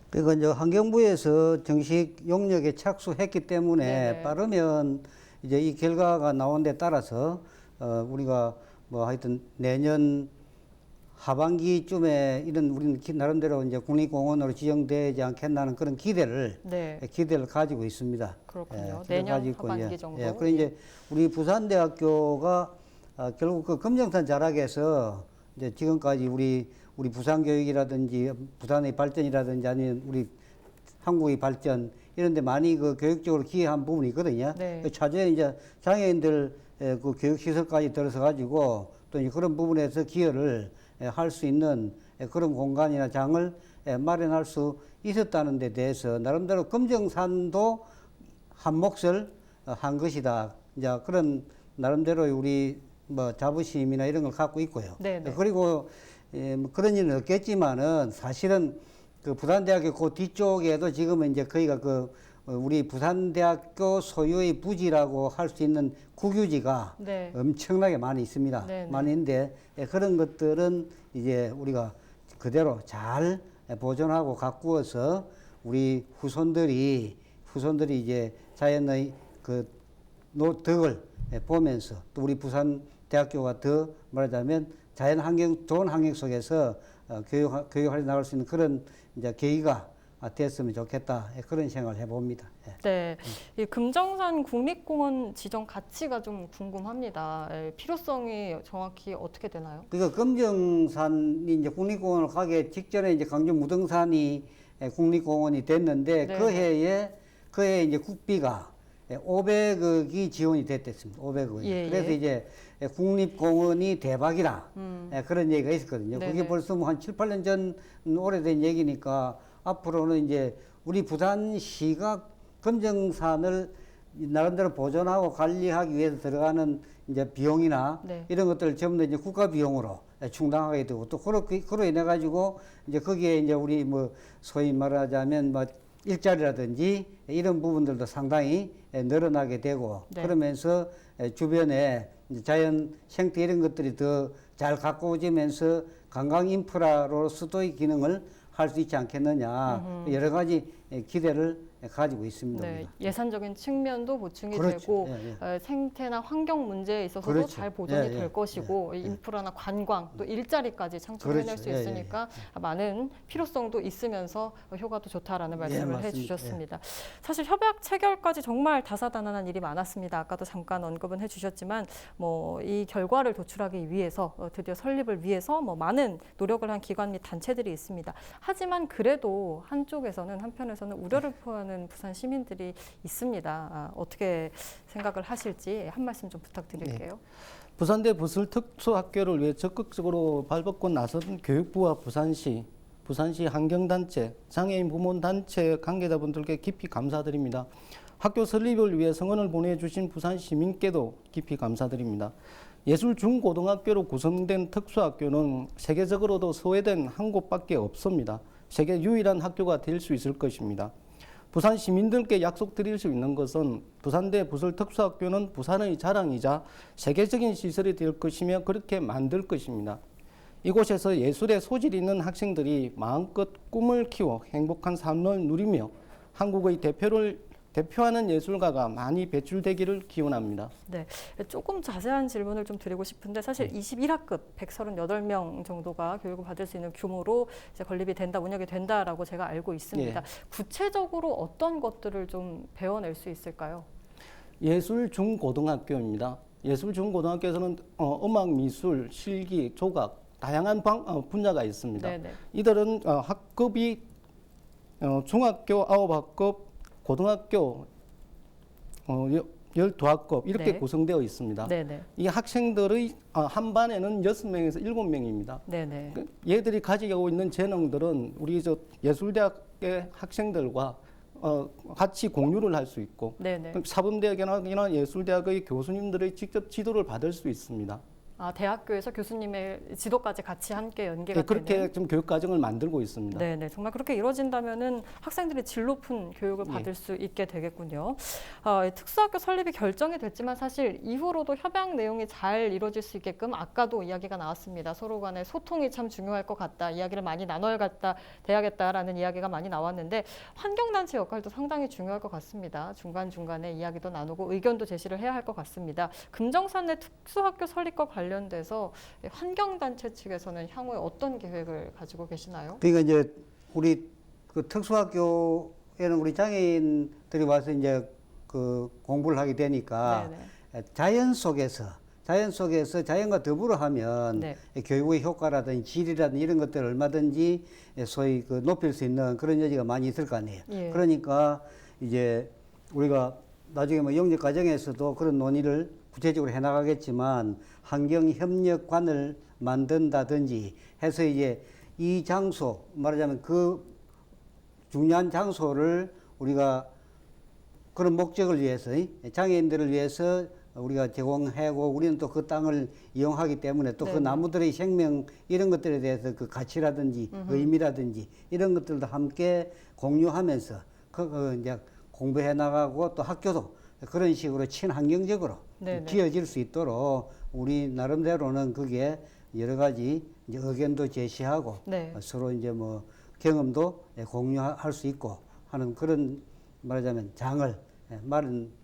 그러니까 이제 환경부에서 정식 용역에 착수했기 때문에 네네. 빠르면 이제 이 결과가 나온 데 따라서 우리가 뭐 하여튼 내년 하반기쯤에 이런 우리는 나름대로 이제 국립공원으로 지정되지 않겠나는 그런 기대를 가지고 있습니다. 그렇군요. 예, 내년 있고, 하반기 정도. 예, 그리고 이제 우리 부산대학교가 결국 그 금정산 자락에서 이제 지금까지 우리 부산 교육이라든지 부산의 발전이라든지 아니면 우리 한국의 발전 이런 데 많이 그 교육적으로 기여한 부분이 있거든요. 네. 차제에 이제 장애인들 그 교육 시설까지 들어서 가지고 또 이제 그런 부분에서 기여를 할 수 있는 그런 공간이나 장을 마련할 수 있었다는 데 대해서 나름대로 금정산도 한 몫을 한 것이다. 이제 그런 나름대로의 우리 뭐 자부심이나 이런 걸 갖고 있고요. 네네. 그리고 뭐 그런 일은 없겠지만은 사실은 그 부산대학교 그 뒤쪽에도 지금은 이제 거기가 그 우리 부산대학교 소유의 부지라고 할 수 있는 국유지가 네. 엄청나게 많이 있습니다. 네네. 많이 있는데 그런 것들은 이제 우리가 그대로 잘 보존하고 가꾸어서 우리 후손들이 이제 자연의 그 덕을 보면서 또 우리 부산대학교가 더 말하자면 자연 환경, 좋은 환경 속에서 교육을 나갈 수 있는 그런 이제 계기가 됐으면 좋겠다. 그런 생각을 해봅니다. 네, 이 금정산 국립공원 지정 가치가 좀 궁금합니다. 필요성이 정확히 어떻게 되나요? 그러니까 금정산이 이제 국립공원을 가기 직전에 이제 강주 무등산이 국립공원이 됐는데 네. 그 해에 이제 국비가 500억이 지원이 됐댔습니다. 500억이. 예, 그래서 예. 이제 국립공원이 대박이다. 그런 얘기가 있었거든요. 네네. 그게 벌써 뭐 한 7, 8년 전 오래된 얘기니까 앞으로는 이제 우리 부산시가 금정산을 나름대로 보존하고 관리하기 위해서 들어가는 이제 비용이나 네. 이런 것들을 전부 다 이제 국가 비용으로 충당하게 되고 또 그로 인해 가지고 이제 거기에 이제 우리 뭐 소위 말하자면 뭐 일자리라든지 이런 부분들도 상당히 늘어나게 되고 네. 그러면서 주변에 자연 생태 이런 것들이 더 잘 가꾸어지면서 관광 인프라로서도의 기능을 할 수 있지 않겠느냐 여러 가지 기대를 가지고 있습니다. 네, 예산적인 측면도 보충이 그렇죠. 되고 예, 생태나 환경 문제에 있어서도 그렇죠. 잘 보존이 예, 될 예, 것이고 인프라나 관광 또 일자리까지 창출해낼 그렇죠. 수 예, 있으니까 많은 필요성도 있으면서 효과도 좋다라는 말씀을 맞습니다. 해주셨습니다. 사실 협약 체결까지 정말 다사다난한 일이 많았습니다. 아까도 잠깐 언급은 해주셨지만 뭐 이 결과를 도출하기 위해서 드디어 설립을 위해서 뭐 많은 노력을 한 기관 및 단체들이 있습니다. 하지만 그래도 한편에서는 우려를 표하는 부산 시민들이 있습니다. 어떻게 생각을 하실지 한 말씀 좀 부탁드릴게요. 부산대 부설 특수학교를 위해 적극적으로 발벗고 나선 교육부와 부산시 환경단체, 장애인 부모단체 관계자분들께 깊이 감사드립니다. 학교 설립을 위해 성원을 보내주신 부산 시민께도 깊이 감사드립니다. 예술 중고등학교로 구성된 특수학교는 세계적으로도 소외된 한 곳밖에 없습니다. 세계 유일한 학교가 될 수 있을 것입니다. 부산 시민들께 약속드릴 수 있는 것은 부산대 부설 특수학교는 부산의 자랑이자 세계적인 시설이 될 것이며 그렇게 만들 것입니다. 이곳에서 예술에 소질이 있는 학생들이 마음껏 꿈을 키워 행복한 삶을 누리며 한국의 대표하는 예술가가 많이 배출되기를 기원합니다. 네, 조금 자세한 질문을 좀 드리고 싶은데 사실 21학급 138명 정도가 교육을 받을 수 있는 규모로 이제 건립이 된다, 운영이 된다라고 제가 알고 있습니다. 예. 구체적으로 어떤 것들을 좀 배워낼 수 있을까요? 예술 중고등학교입니다. 예술 중고등학교에서는 음악, 미술, 실기, 조각 다양한 분야가 있습니다. 네네. 이들은 학급이 중학교 9학급, 고등학교 12학급 이렇게 네. 구성되어 있습니다. 네네. 이 학생들의 한 반에는 6명에서 7명입니다. 네네. 얘들이 가지고 있는 재능들은 우리 예술대학의 학생들과 같이 공유를 할 수 있고 네네. 사범대학이나 예술대학의 교수님들의 직접 지도를 받을 수 있습니다. 아, 대학교에서 교수님의 지도까지 같이 함께 연계가 네, 그렇게 되는. 좀 교육 과정을 만들고 있습니다. 네네. 정말 그렇게 이루어진다면은 학생들이 질 높은 교육을 받을 수 있게 되겠군요. 특수학교 설립이 결정이 됐지만 사실 이후로도 협약 내용이 잘 이루어질 수 있게끔 아까도 이야기가 나왔습니다. 서로 간의 소통이 참 중요할 것 같다. 이야기를 많이 나눠야겠다라는 이야기가 많이 나왔는데 환경단체 역할도 상당히 중요할 것 같습니다. 중간중간에 이야기도 나누고 의견도 제시를 해야 할 것 같습니다. 금정산 내 특수학교 설립과 관련돼서 환경단체 측에서는 향후에 어떤 계획을 가지고 계시나요? 그러니까 이제 우리 그 특수학교에는 우리 장애인들이 와서 이제 그 공부를 하게 되니까 자연 속에서 자연과 더불어 하면 네. 교육의 효과라든지 질이라든지 이런 것들을 얼마든지 소위 그 높일 수 있는 그런 여지가 많이 있을 거 아니에요. 예. 그러니까 이제 우리가 나중에 뭐 영역 과정에서도 그런 논의를 구체적으로 해나가겠지만 환경협력관을 만든다든지 해서 이제 이 장소 말하자면 그 중요한 장소를 우리가 그런 목적을 위해서 장애인들을 위해서 우리가 제공하고 우리는 또 그 땅을 이용하기 때문에 또 그 나무들의 생명 이런 것들에 대해서 그 가치라든지 의미라든지 이런 것들도 함께 공유하면서 그 이제 공부해 나가고 또 학교도 그런 식으로 친환경적으로 지어질 수 있도록 우리 나름대로는 그게 여러 가지 이제 의견도 제시하고 서로 이제 뭐 경험도 공유할 수 있고 하는 그런 말하자면 장을 말은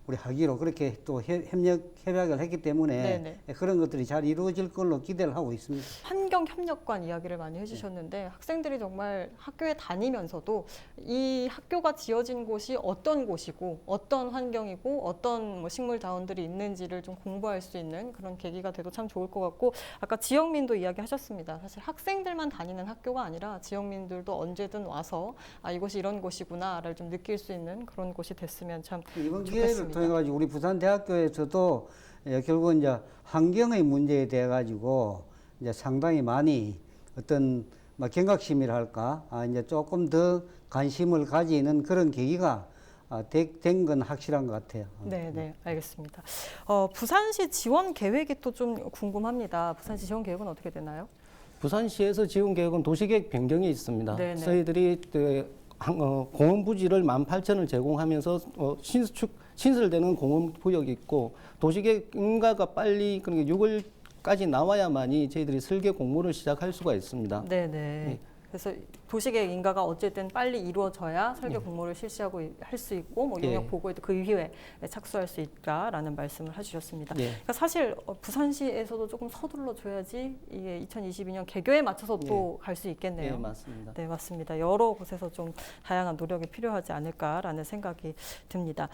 우리 하기로 그렇게 또 협약을 했기 때문에 그런 것들이 잘 이루어질 걸로 기대를 하고 있습니다. 환경협력관 이야기를 많이 해주셨는데 학생들이 정말 학교에 다니면서도 이 학교가 지어진 곳이 어떤 곳이고 어떤 환경이고 어떤 뭐 식물 자원들이 있는지를 좀 공부할 수 있는 그런 계기가 돼도 참 좋을 것 같고 아까 지역민도 이야기하셨습니다. 사실 학생들만 다니는 학교가 아니라 지역민들도 언제든 와서 아 이곳이 이런 곳이구나를 좀 느낄 수 있는 그런 곳이 됐으면 참 이번 좋겠습니다. 기회를 통해 가지고 우리 부산대학교에서도 결국 이제 환경의 문제에 대해 가지고 이제 상당히 많이 어떤 경각심이랄까 이제 조금 더 관심을 가지는 그런 계기가 된 건 확실한 것 같아요. 네, 알겠습니다. 부산시 지원 계획이 또 좀 궁금합니다. 부산시 지원 계획은 어떻게 되나요? 부산시에서 지원 계획은 도시계획 변경이 있습니다. 네네. 저희들이 공원 부지를 18,000을 제공하면서 신설되는 공원 구역이 있고 도시계획 인가가 빨리 그러니까 6월까지 나와야만이 저희들이 설계 공모를 시작할 수가 있습니다. 네네. 그래서 도시계획 인가가 어쨌든 빨리 이루어져야 설계 공모를 실시하고 할 수 있고 뭐 용역 보고에도 그 이후에 착수할 수 있다라는 말씀을 해주셨습니다. 그러니까 사실 부산시에서도 조금 서둘러 줘야지 이게 2022년 개교에 맞춰서 또 갈 수 있겠네요. 네, 맞습니다. 네, 맞습니다. 여러 곳에서 좀 다양한 노력이 필요하지 않을까라는 생각이 듭니다.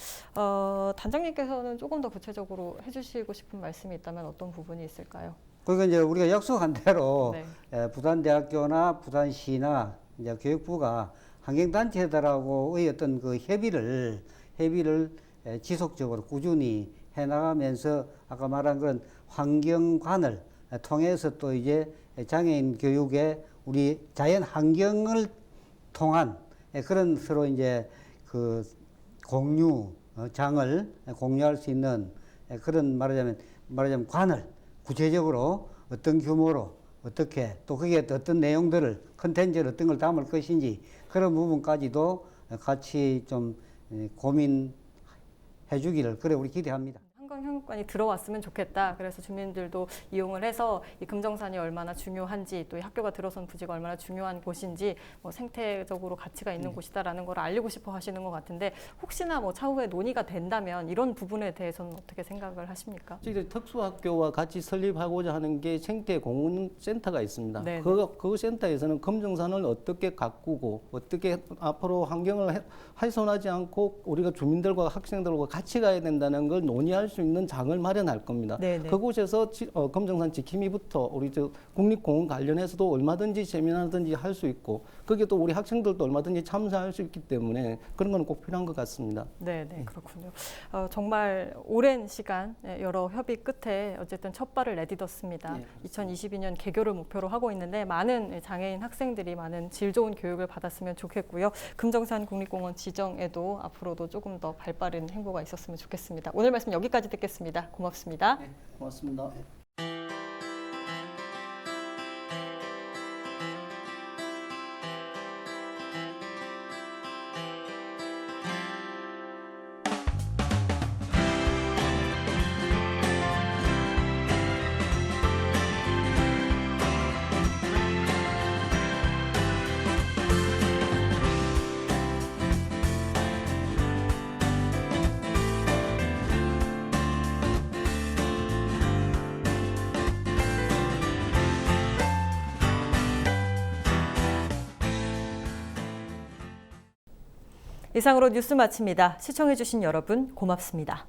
단장님께서는 조금 더 구체적으로 해주시고 싶은 말씀이 있다면 어떤 부분이 있을까요? 그러니까 이제 우리가 약속한 대로 부산대학교나 부산시나 이제 교육부가 환경단체들하고의 어떤 그 협의를 지속적으로 꾸준히 해나가면서 아까 말한 그런 환경관을 통해서 또 이제 장애인 교육에 우리 자연 환경을 통한 그런 서로 이제 그 장을 공유할 수 있는 그런 말하자면 관을 구체적으로 어떤 규모로 어떻게 또 거기에 어떤 내용들을 컨텐츠를 어떤 걸 담을 것인지 그런 부분까지도 같이 좀 고민해 주기를 그래 우리 기대합니다. 환경협력관이 들어왔으면 좋겠다. 그래서 주민들도 이용을 해서 이 금정산이 얼마나 중요한지 또 이 학교가 들어선 부지가 얼마나 중요한 곳인지 뭐 생태적으로 가치가 있는 곳이다라는 걸 알리고 싶어 하시는 것 같은데 혹시나 뭐 차후에 논의가 된다면 이런 부분에 대해서는 어떻게 생각을 하십니까? 저희들 특수학교와 같이 설립하고자 하는 게 생태공원센터가 있습니다. 네네. 그 센터에서는 금정산을 어떻게 가꾸고 어떻게 앞으로 환경을 훼손하지 않고 우리가 주민들과 학생들과 같이 가야 된다는 걸 논의할 수 있는 장을 마련할 겁니다. 네네. 그곳에서 검정산 지킴이부터 우리 국립공원 관련해서도 얼마든지 세미나든지 할 수 있고 거기에 또 우리 학생들도 얼마든지 참여할 수 있기 때문에 그런 건 꼭 필요한 것 같습니다. 네, 그렇군요. 정말 오랜 시간 여러 협의 끝에 어쨌든 첫 발을 내딛었습니다. 2022년 개교를 목표로 하고 있는데 많은 장애인 학생들이 많은 질 좋은 교육을 받았으면 좋겠고요. 금정산 국립공원 지정에도 앞으로도 조금 더 발빠른 행보가 있었으면 좋겠습니다. 오늘 말씀 여기까지 듣겠습니다. 고맙습니다. 네, 고맙습니다. 이상으로 뉴스 마칩니다. 시청해주신 여러분 고맙습니다.